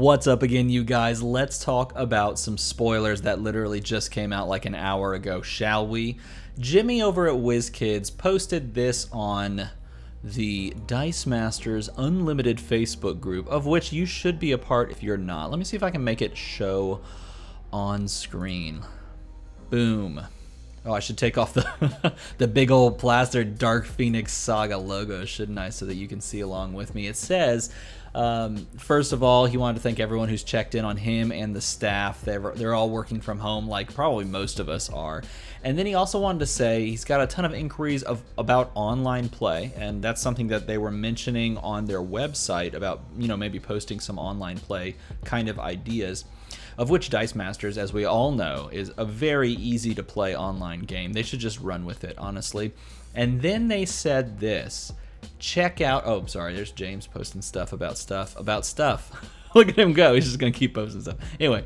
What's up again, you guys? Let's talk about some spoilers that literally just came out like an hour ago, shall we? Jimmy over at WizKids posted this on the Dice Masters Unlimited Facebook group, of which you should be a part if you're not. Let me see if I can make it show on screen. Boom. Oh, I should take off the the big old plastered Dark Phoenix Saga logo, shouldn't I, so that you can see along with me. It says, first of all, he wanted to thank everyone who's checked in on him and the staff. They're all working from home, like probably most of us are. And then he also wanted to say he's got a ton of inquiries about online play, and that's something that they were mentioning on their website about, you know, maybe posting some online play kind of ideas. Of which Dice Masters, as we all know, is a very easy to play online game. They should just run with it, honestly. And then they said this. Check out, oh, sorry, there's James posting stuff. Look at him go. He's just going to keep posting stuff. Anyway,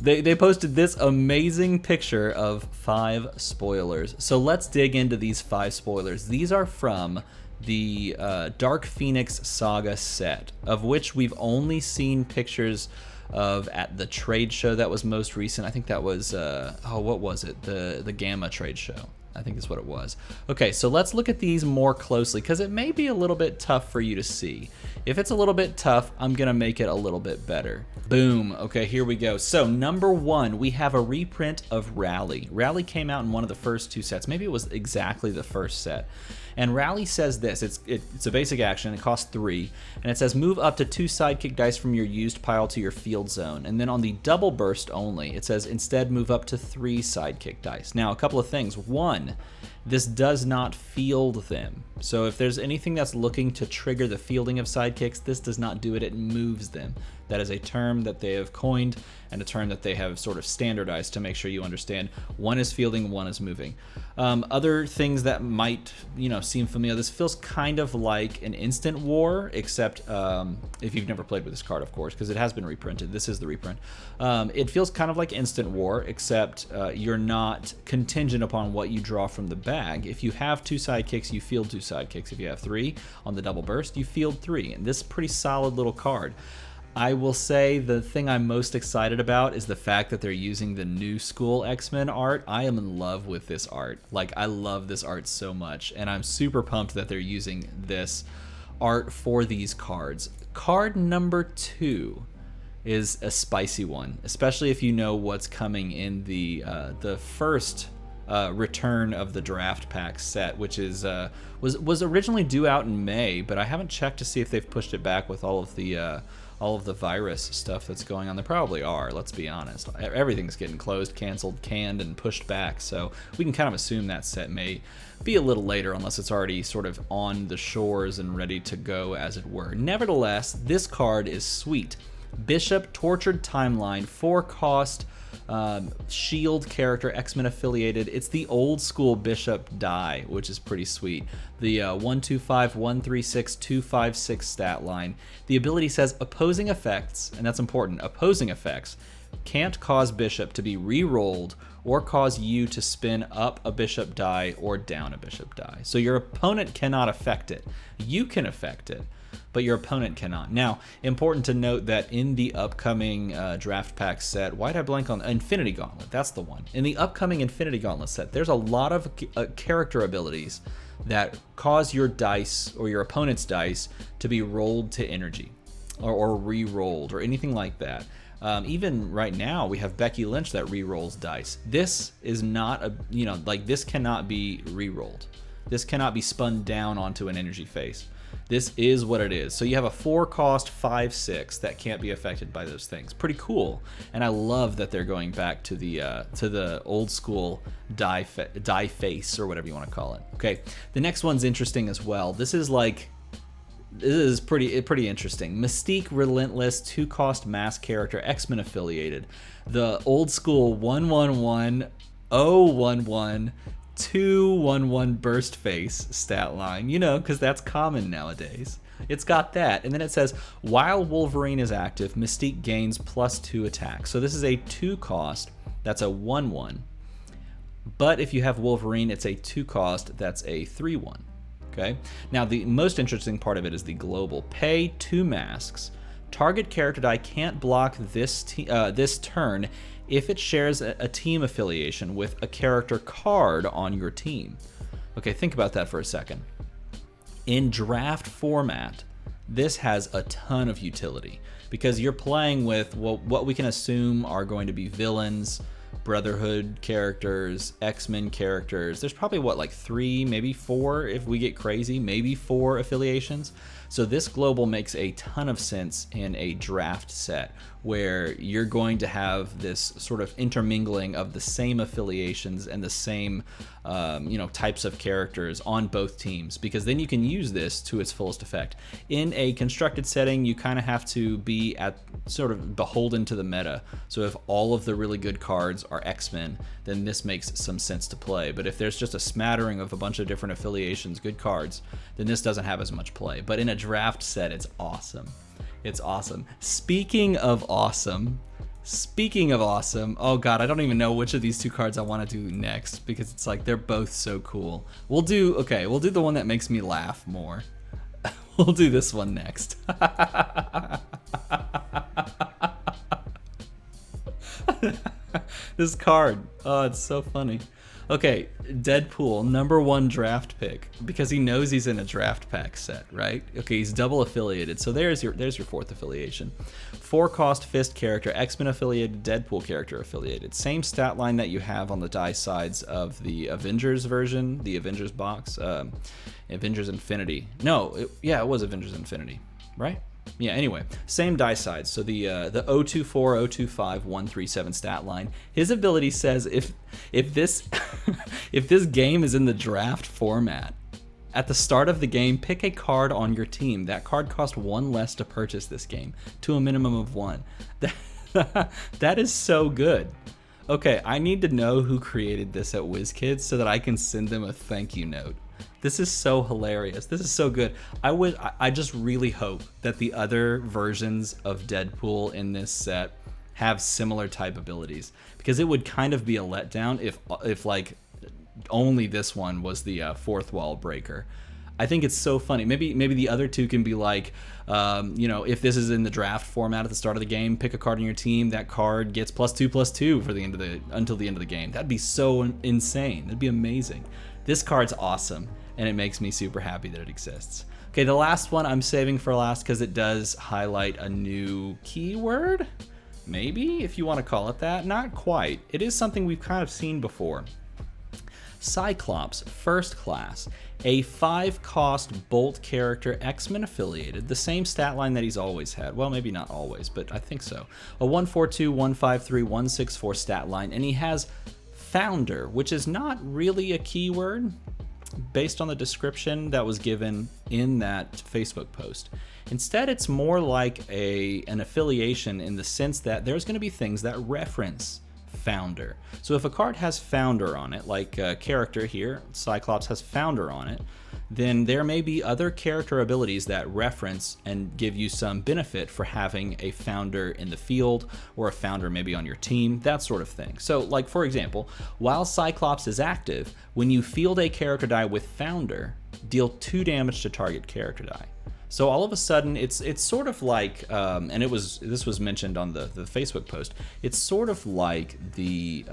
they posted this amazing picture of 5 spoilers. So let's dig into these 5 spoilers. These are from the Dark Phoenix Saga set, of which we've only seen pictures of at the trade show that was most recent. I think that was, what was it? The Gamma trade show. I think is what it was. Okay, so let's look at these more closely because it may be a little bit tough for you to see. If it's a little bit tough, I'm gonna make it a little bit better. Boom, okay, here we go. So number 1, we have a reprint of Rally. Rally came out in one of the first 2 sets. Maybe it was exactly the first set. And Rally says this, it's a basic action, it costs 3, and it says move up to 2 sidekick dice from your used pile to your field zone. And then on the double burst only, it says instead move up to 3 sidekick dice. Now, a couple of things. 1, this does not field them. So if there's anything that's looking to trigger the fielding of sidekicks, this does not do it, it moves them. That is a term that they have coined and a term that they have sort of standardized to make sure you understand. 1 is fielding, 1 is moving. Other things that might, seem familiar, this feels kind of like an Instant War, except if you've never played with this card, of course, because it has been reprinted. This is the reprint. It feels kind of like Instant War, except you're not contingent upon what you draw from the bag. If you have 2 sidekicks, you field 2 sidekicks. If you have 3 on the double burst, you field 3. And this is a pretty solid little card. I will say the thing I'm most excited about is the fact that they're using the new school X-Men art. I am in love with this art. Like, I love this art so much, and I'm super pumped that they're using this art for these cards. Card number 2 is a spicy one, especially if you know what's coming in the first return of the draft pack set, which is was originally due out in May, but I haven't checked to see if they've pushed it back with all of the virus stuff that's going on. They probably are, let's be honest. Everything's getting closed, canceled, canned, and pushed back, so we can kind of assume that set may be a little later unless it's already sort of on the shores and ready to go, as it were. Nevertheless, this card is sweet. Bishop, Tortured Timeline, 4-cost, shield character, X-Men affiliated. It's the old school Bishop die, which is pretty sweet. The 125, 136, 256 stat line. The ability says opposing effects, and that's important, opposing effects can't cause Bishop to be re-rolled or cause you to spin up a Bishop die or down a Bishop die. So your opponent cannot affect it. You can affect it, but your opponent cannot. Now, important to note that in the upcoming draft pack set, why'd I blank on Infinity Gauntlet? That's the one. In the upcoming Infinity Gauntlet set, there's a lot of character abilities that cause your dice or your opponent's dice to be rolled to energy or re-rolled or anything like that. Even right now, we have Becky Lynch that re-rolls dice. This is not this cannot be re-rolled. This cannot be spun down onto an energy face. This is what it is. So you have a 4-cost 5/6 that can't be affected by those things. Pretty cool. And I love that they're going back to the old school die face, or whatever you want to call it. Okay, the next one's interesting as well. This is pretty interesting. Mystique Relentless, 2-cost mass character, X-Men affiliated. The old school 111 011 211 burst face stat line, because that's common nowadays. It's got that. And then it says, while Wolverine is active, Mystique gains +2 attack. So this is a 2-cost, that's a 1/1. But if you have Wolverine, it's a 2-cost, that's a 3/1. Okay. Now, the most interesting part of it is the global. Pay 2 masks, Target character die can't block this this turn if it shares a team affiliation with a character card on your team. Okay, think about that for a second. In draft format, this has a ton of utility because you're playing with what we can assume are going to be villains, Brotherhood characters, X-Men characters. There's probably like 3, maybe 4 if we get crazy, maybe 4 affiliations. So this global makes a ton of sense in a draft set where you're going to have this sort of intermingling of the same affiliations and the same types of characters on both teams, because then you can use this to its fullest effect. In a constructed setting, you kind of have to be at sort of beholden to the meta. So if all of the really good cards are X-Men, then this makes some sense to play. But if there's just a smattering of a bunch of different affiliations, good cards, then this doesn't have as much play. But in a draft set, it's awesome. It's awesome. Speaking of awesome, oh god, I don't even know which of these 2 cards I want to do next because it's like they're both so cool. We'll do the one that makes me laugh more. We'll do this one next. This card, oh, it's so funny. Okay, Deadpool, #1 draft pick, because he knows he's in a draft pack set, right? Okay, he's double affiliated, so there's your 4th affiliation. 4-cost Fist character, X-Men affiliated, Deadpool character affiliated. Same stat line that you have on the die sides of the Avengers version, the Avengers box, Avengers Infinity. No, it was Avengers Infinity, right? Yeah, anyway, same die sides. So the 024, 025, 137 stat line. His ability says if this if this game is in the draft format, at the start of the game, pick a card on your team. That card costs 1 less to purchase this game, to a minimum of 1. That is so good. Okay, I need to know who created this at WizKids so that I can send them a thank you note. This is so hilarious. This is so good. I just really hope that the other versions of Deadpool in this set have similar type abilities, because it would kind of be a letdown if like only this one was the 4th wall breaker. I think it's so funny. Maybe the other 2 can be like, if this is in the draft format at the start of the game, pick a card on your team. That card gets +2/+2 for until the end of the game. That'd be so insane. That'd be amazing. This card's awesome, and it makes me super happy that it exists. Okay, the last one I'm saving for last because it does highlight a new keyword, maybe, if you want to call it that. Not quite. It is something we've kind of seen before. Cyclops, first class, a 5-cost Bolt character, X-Men affiliated, the same stat line that he's always had. Well, maybe not always, but I think so. A 142, 153, 164 stat line, and he has Founder, which is not really a keyword based on the description that was given in that Facebook post. Instead, it's more like an affiliation in the sense that there's going to be things that reference Founder. So if a card has Founder on it, like a character here, Cyclops has Founder on it, then there may be other character abilities that reference and give you some benefit for having a Founder in the field, or a Founder maybe on your team, that sort of thing. So like, for example, while Cyclops is active, when you field a character die with Founder, deal 2 damage to target character die. So all of a sudden, it's sort of like, and this was mentioned on the Facebook post. It's sort of like the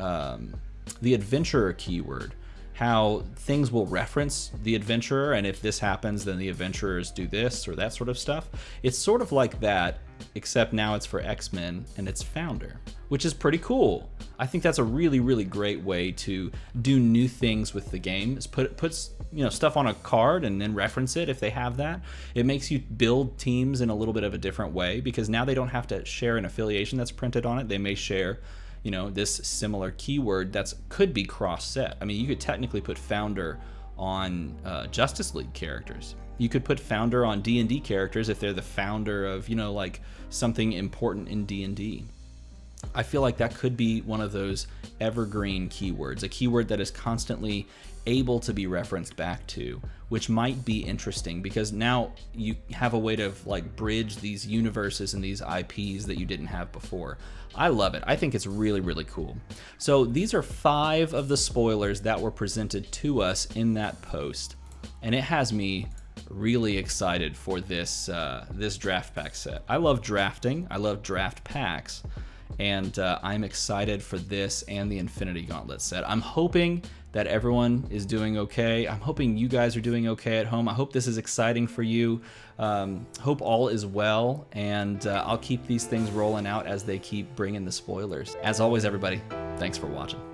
adventurer keyword, how things will reference the adventurer, and if this happens, then the adventurers do this or that sort of stuff. It's sort of like that, except now it's for X-Men and it's Founder, which is pretty cool. I think that's a really, really great way to do new things with the game. Is puts stuff on a card and then reference it if they have that. It makes you build teams in a little bit of a different way, because now they don't have to share an affiliation that's printed on it. They may share this similar keyword that's could be cross set. I mean, you could technically put Founder on Justice League characters. You could put Founder on D&D characters if they're the founder of like something important in D&D. I feel like that could be one of those evergreen keywords, a keyword that is constantly able to be referenced back to, which might be interesting because now you have a way to like bridge these universes and these IPs that you didn't have before. I love it. I think it's really, really cool. So these are 5 of the spoilers that were presented to us in that post, and it has me really excited for this this draft pack set. I love drafting. I love draft packs. And I'm excited for this and the Infinity Gauntlet set. I'm hoping that everyone is doing okay. I'm hoping you guys are doing okay at home. I hope this is exciting for you. Hope all is well, and I'll keep these things rolling out as they keep bringing the spoilers. As always, everybody, thanks for watching.